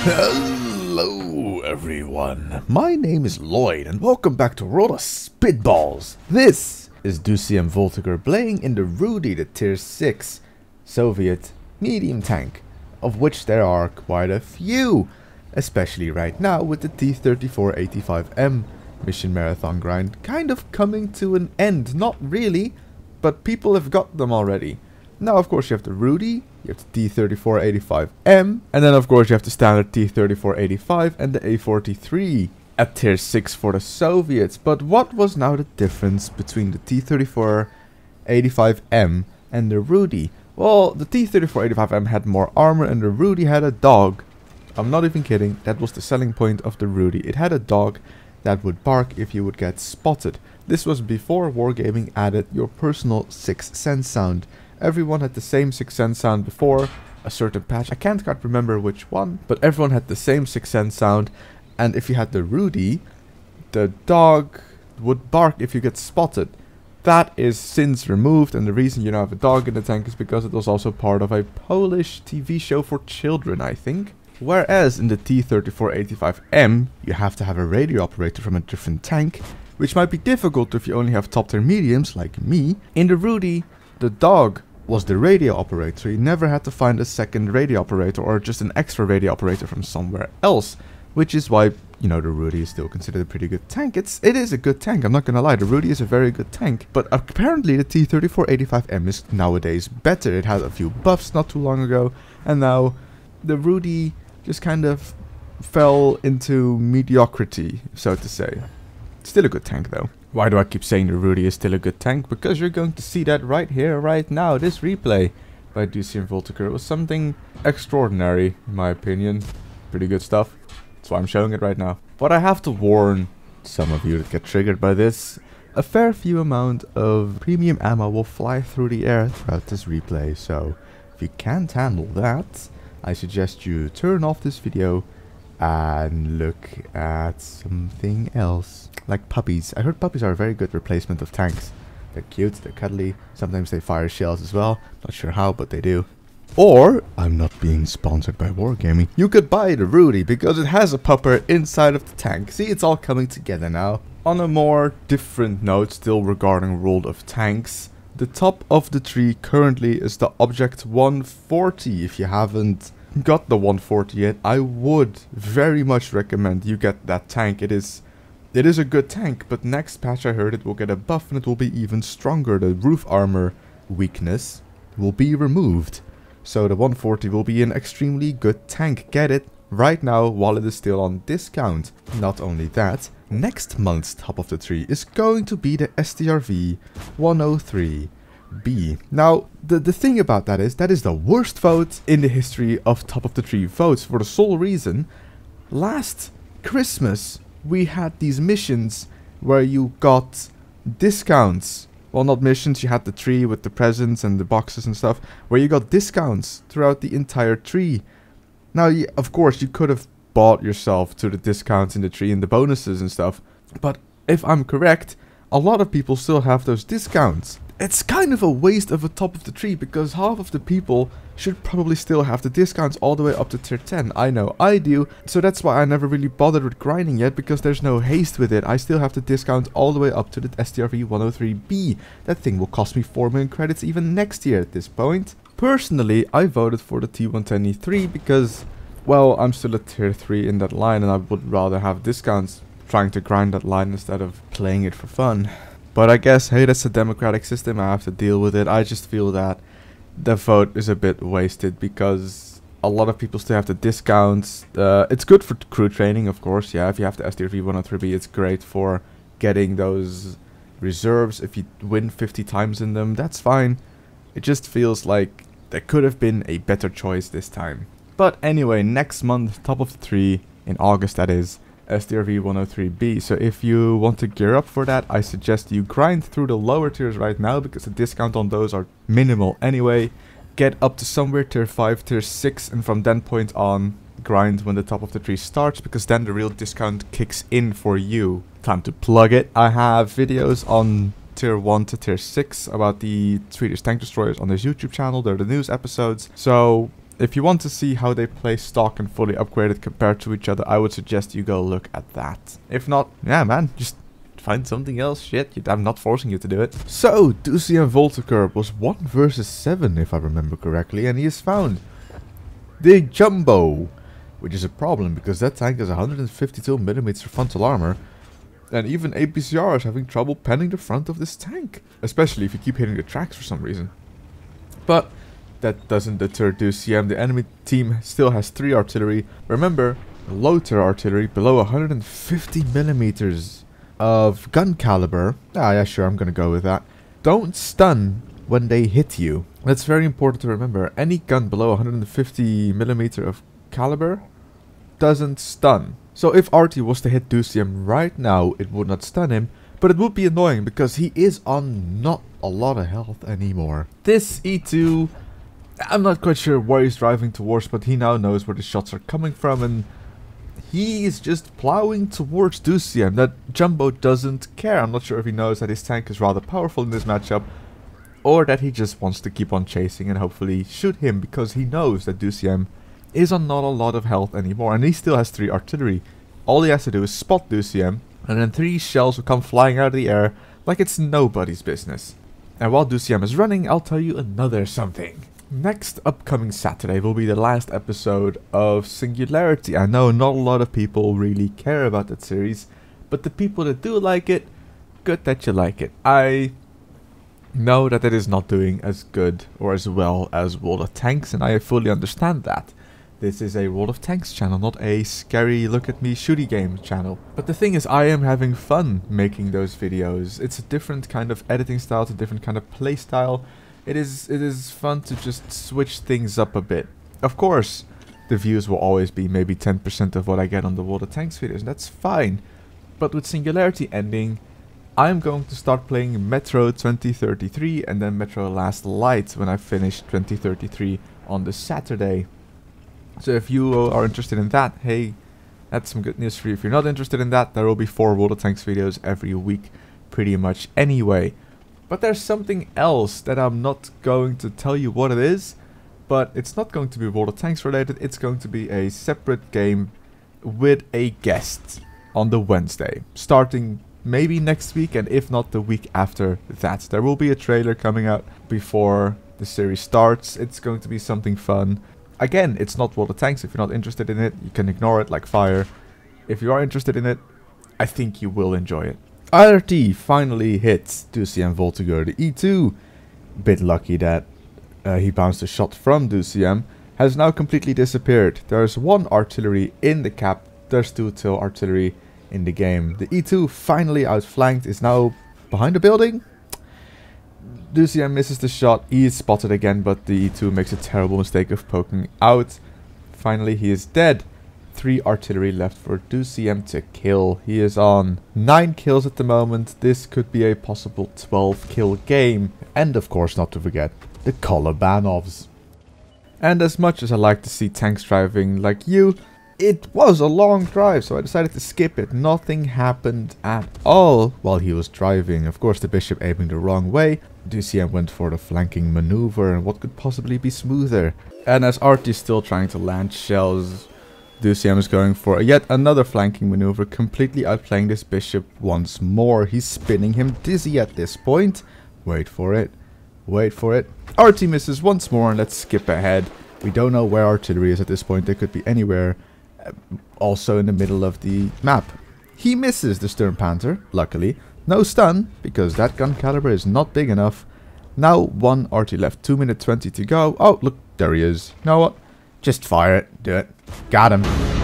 Hello everyone, my name is Lloyd and welcome back to World of Spitballs. This is Duciem Voltiger playing in the Rudy, the tier 6 Soviet medium tank, of which there are quite a few, especially right now with the T-3485M mission marathon grind kind of coming to an end. Not really, but people have got them already. Now of course you have the Rudy, you have the T-3485M, and then of course you have the standard T-3485 and the A-43 at tier 6 for the Soviets. But what was now the difference between the T-3485M and the Rudy? Well, the T-3485M had more armor and the Rudy had a dog. I'm not even kidding, that was the selling point of the Rudy. It had a dog that would bark if you would get spotted. This was before Wargaming added your personal Sixth Sense sound. Everyone had the same Sixth Sense sound before a certain patch. I can't quite remember which one, but everyone had the same Sixth Sense sound. And if you had the Rudy, the dog would bark if you get spotted. That is since removed, and the reason you now have a dog in the tank is because it was also part of a Polish TV show for children, I think. Whereas in the T-3485M, you have to have a radio operator from a different tank, which might be difficult if you only have top tier mediums like me. In the Rudy, the dog was the radio operator. You never had to find a second radio operator or just an extra radio operator from somewhere else, which is why, you know, the Rudy is still considered a pretty good tank. It is a good tank, I'm not gonna lie, the Rudy is a very good tank, but apparently the T-3485M is nowadays better. It had a few buffs not too long ago, and now the Rudy just kind of fell into mediocrity, so to say. Still a good tank though. Why do I keep saying the Rudy is still a good tank? Because you're going to see that right here, right now. This replay by Duciem Voltiger was something extraordinary, in my opinion. Pretty good stuff. That's why I'm showing it right now. But I have to warn some of you that get triggered by this. A fair few amount of premium ammo will fly through the air throughout this replay. So if you can't handle that, I suggest you turn off this video and look at something else. Like puppies. I heard puppies are a very good replacement of tanks. They're cute, they're cuddly, sometimes they fire shells as well. Not sure how, but they do. Or, I'm not being sponsored by Wargaming, you could buy the Rudy because it has a pupper inside of the tank. See, it's all coming together now. On a more different note, still regarding World of Tanks, the top of the tree currently is the Object 140. If you haven't got the 140 yet, I would very much recommend you get that tank. It is a good tank, but next patch I heard it will get a buff and it will be even stronger. The roof armor weakness will be removed. So the 140 will be an extremely good tank. Get it right now while it is still on discount. Not only that, next month's top of the tree is going to be the STRV 103B. Now, the thing about that is the worst vote in the history of top of the tree votes, for the sole reason, last Christmas we had these missions where you got discounts. Well, not missions, you had the tree with the presents and the boxes and stuff, where you got discounts throughout the entire tree. Now, of course, you could have bought yourself to the discounts in the tree and the bonuses and stuff, but if I'm correct, a lot of people still have those discounts. It's kind of a waste of a top of the tree, because half of the people should probably still have the discounts all the way up to tier 10. I know I do, so that's why I never really bothered with grinding yet, because there's no haste with it. I still have the discount all the way up to the STRV 103B. That thing will cost me 4 million credits even next year at this point. Personally, I voted for the T110E3 because, well, I'm still at tier 3 in that line and I would rather have discounts trying to grind that line instead of playing it for fun. But I guess, hey, that's a democratic system, I have to deal with it. I just feel that the vote is a bit wasted because a lot of people still have the discounts. It's good for crew training, of course, yeah. If you have the STRV 103B, it's great for getting those reserves. If you win 50 times in them, that's fine. It just feels like there could have been a better choice this time. But anyway, next month, top of the tree, in August that is, STRV 103B. So if you want to gear up for that, I suggest you grind through the lower tiers right now, because the discount on those are minimal anyway. Get up to somewhere tier 5, tier 6, and from that point on, grind when the top of the tree starts, because then the real discount kicks in for you. Time to plug it. I have videos on tier 1 to tier 6 about the Swedish tank destroyers on this YouTube channel. They're the news episodes. So If you want to see how they play stock and fully upgraded compared to each other, I would suggest you go look at that. If not, yeah man, just find something else. Shit, I'm not forcing you to do it. So, Ducien Voltaker was 1 versus 7 if I remember correctly, and he has found the Jumbo, which is a problem because that tank has 152mm frontal armor, and even APCR is having trouble penning the front of this tank, especially if you keep hitting the tracks for some reason. But that doesn't deter Ducien. The enemy team still has 3 artillery. Remember, low tier artillery below 150mm of gun caliber. Ah, yeah, sure, I'm gonna go with that. Don't stun when they hit you. That's very important to remember. Any gun below 150mm of caliber doesn't stun. So if RT was to hit Ducien right now, it would not stun him, but it would be annoying because he is on not a lot of health anymore. This E2, I'm not quite sure where he's driving towards, but he now knows where the shots are coming from, and he's just plowing towards Ducien. That Jumbo doesn't care. I'm not sure if he knows that his tank is rather powerful in this matchup, or that he just wants to keep on chasing and hopefully shoot him because he knows that Ducien is on not a lot of health anymore, and he still has 3 artillery. All he has to do is spot Ducien, and then 3 shells will come flying out of the air like it's nobody's business. And while Ducien is running, I'll tell you another something. Next upcoming Saturday will be the last episode of Singularity. I know not a lot of people really care about that series, but the people that do like it, good that you like it. I know that it is not doing as good or as well as World of Tanks, and I fully understand that. This is a World of Tanks channel, not a scary look at me shooty game channel. But the thing is, I am having fun making those videos. It's a different kind of editing style, it's a different kind of play style. It is fun to just switch things up a bit. Of course, the views will always be maybe 10% of what I get on the World of Tanks videos, and that's fine. But with Singularity ending, I'm going to start playing Metro 2033 and then Metro Last Light when I finish 2033 on the Saturday. So if you are interested in that, hey, that's some good news for you. If you're not interested in that, there will be 4 World of Tanks videos every week, pretty much anyway. But there's something else that I'm not going to tell you what it is, but it's not going to be World of Tanks related. It's going to be a separate game with a guest on the Wednesday, starting maybe next week, and if not the week after that. There will be a trailer coming out before the series starts. It's going to be something fun. Again, it's not World of Tanks. If you're not interested in it, you can ignore it like fire. If you are interested in it, I think you will enjoy it. IRT finally hits Ducien Voltager. The E2, bit lucky that he bounced a shot from Ducien, has now completely disappeared. There's 1 artillery in the cap. There's 2 tail artillery in the game. The E2 finally outflanked, is now behind the building. Ducien misses the shot. He is spotted again, but the E2 makes a terrible mistake of poking out. Finally, he is dead. 3 artillery left for Ducien to kill. He is on 9 kills at the moment. This could be a possible 12 kill game. And of course, not to forget, the Kolobanovs. And as much as I like to see tanks driving like you, it was a long drive, so I decided to skip it. Nothing happened at all while he was driving. Of course, the bishop aiming the wrong way. Ducien went for the flanking maneuver, and what could possibly be smoother? And as RT is still trying to land shells, Ducien is going for yet another flanking maneuver, completely outplaying this bishop once more. He's spinning him dizzy at this point. Wait for it. Wait for it. RT misses once more, and let's skip ahead. We don't know where artillery is at this point. They could be anywhere. Also in the middle of the map. He misses the Stern Panther, luckily. No stun, because that gun caliber is not big enough. Now 1 RT left, 2 minutes 20 to go. Oh, look, there he is. You know what? Just fire it, do it. Got him.